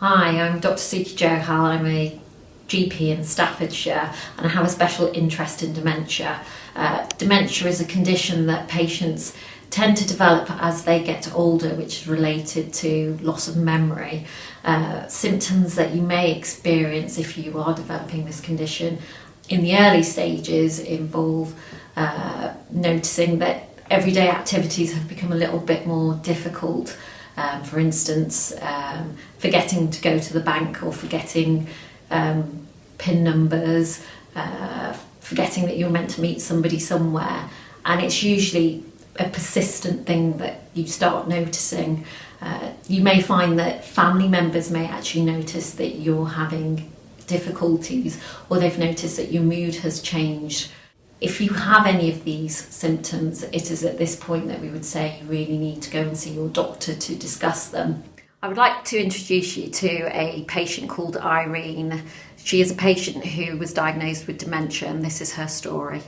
Hi, I'm Dr. Sukhdip Johal. I'm a GP in Staffordshire and I have a special interest in dementia. Dementia is a condition that patients tend to develop as they get older, which is related to loss of memory. Symptoms that you may experience if you are developing this condition in the early stages involve noticing that everyday activities have become a little bit more difficult. For instance, forgetting to go to the bank or forgetting PIN numbers, forgetting that you're meant to meet somebody somewhere, and it's usually a persistent thing that you start noticing. You may find that family members may actually notice that you're having difficulties, or they've noticed that your mood has changed. If you have any of these symptoms, it is at this point that we would say you really need to go and see your doctor to discuss them. I would like to introduce you to a patient called Irene. She is a patient who was diagnosed with dementia, and this is her story.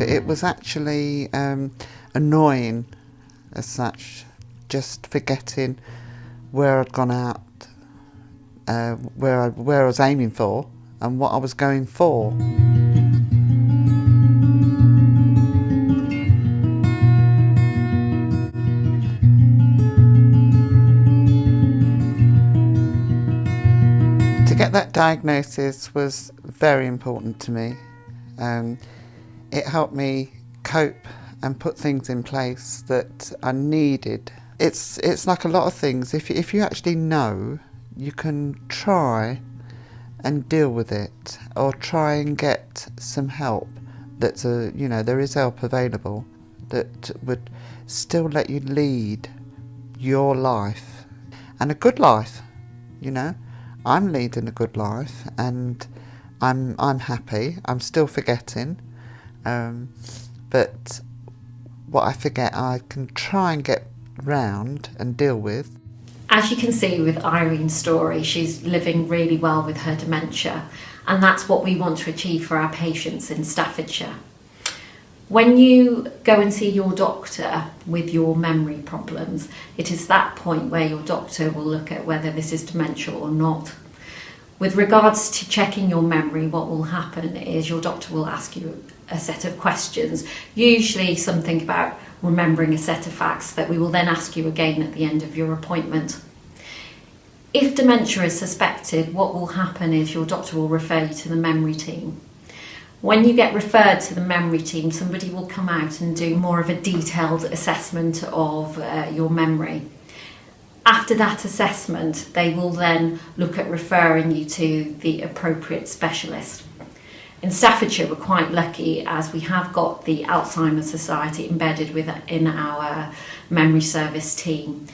It was actually annoying as such, just forgetting where I'd gone out, where I was aiming for and what I was going for. To get that diagnosis was very important to me. It helped me cope and put things in place that I needed. It's like a lot of things. If you actually know, you can try and deal with it, or try and get some help. There is help available that would still let you lead your life, and a good life. I'm leading a good life, and I'm happy. I'm still forgetting, but what I forget, I can try and get round and deal with. As you can see with Irene's story, she's living really well with her dementia, and that's what we want to achieve for our patients in Staffordshire. When you go and see your doctor with your memory problems, it is that point where your doctor will look at whether this is dementia or not. With regards to checking your memory, what will happen is your doctor will ask you a set of questions, usually something about remembering a set of facts that we will then ask you again at the end of your appointment. If dementia is suspected, what will happen is your doctor will refer you to the memory team. When you get referred to the memory team, somebody will come out and do more of a detailed assessment of your memory. After that assessment, they will then look at referring you to the appropriate specialist. In Staffordshire, we're quite lucky as we have got the Alzheimer's Society embedded within our memory service team.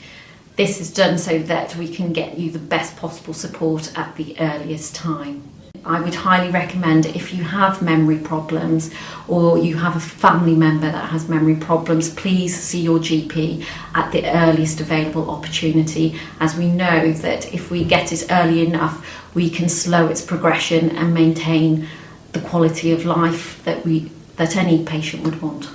This is done so that we can get you the best possible support at the earliest time. I would highly recommend, if you have memory problems or you have a family member that has memory problems, please see your GP at the earliest available opportunity, as we know that if we get it early enough, we can slow its progression and maintain the quality of life that any patient would want.